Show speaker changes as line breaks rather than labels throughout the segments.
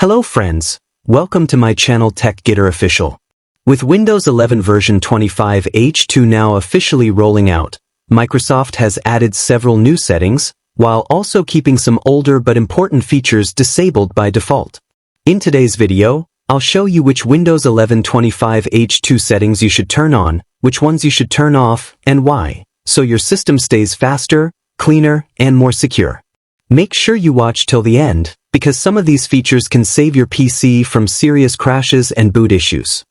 Hello friends, welcome to my channel TechGetter Official. With Windows 11 version 25H2 now officially rolling out, Microsoft has added several new settings, while also keeping some older but important features disabled by default. In today's video, I'll show you which Windows 11 25H2 settings you should turn on, which ones you should turn off, and why, so your system stays faster, cleaner, and more secure. Make sure you watch till the end, because some of these features can save your PC from serious crashes and boot issues.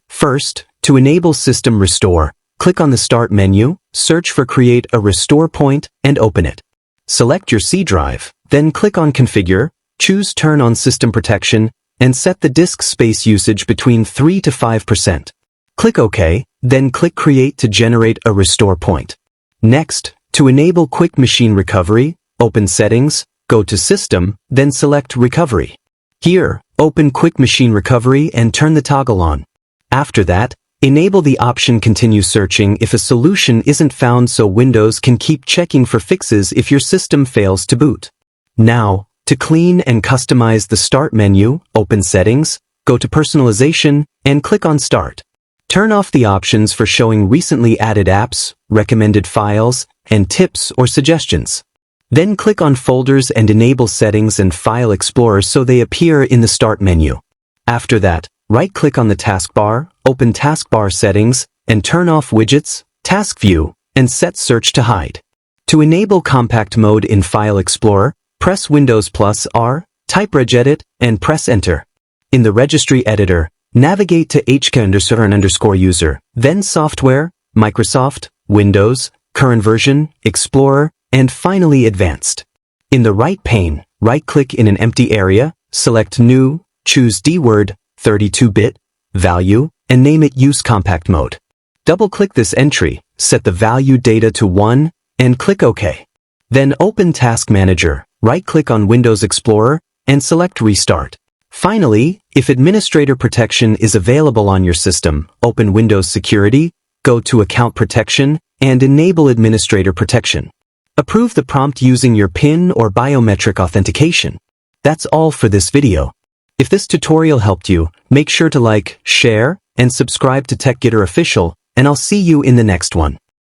First, to enable System Restore, click on the Start menu, search for Create a Restore Point, and open it. Select your C drive, then click on Configure, choose Turn on System Protection, and set the disk space usage between 3 to 5%. Click OK, then click Create to generate a restore point. Next, to enable Quick Machine Recovery, open Settings, go to System, then select Recovery. Here, open Quick Machine Recovery and turn the toggle on. After that, enable the option Continue Searching if a solution isn't found so Windows can keep checking for fixes if your system fails to boot. Now, to clean and customize the Start menu, open Settings, go to Personalization, and click on Start. Turn off the options for showing recently added apps, recommended files, and tips or suggestions. Then click on Folders and enable Settings and File Explorer so they appear in the Start menu. After that, right-click on the taskbar, open Taskbar Settings, and turn off Widgets, Task View, and set Search to hide. To enable Compact Mode in File Explorer, press Windows+R, type regedit, and press Enter. In the Registry Editor, navigate to HK_user, then Software, Microsoft, Windows, Current Version, Explorer, and finally Advanced. In the right pane, right-click in an empty area, select New, choose DWORD, 32-bit, value, and name it Use Compact Mode. Double-click this entry, set the value data to 1, and click OK. Then open Task Manager, right-click on Windows Explorer, and select Restart. Finally, if Administrator Protection is available on your system, open Windows Security, go to Account Protection, and enable Administrator Protection. Approve the prompt using your PIN or biometric authentication. That's all for this video. If this tutorial helped you, make sure to like, share, and subscribe to TechGetter Official, and I'll see you in the next one.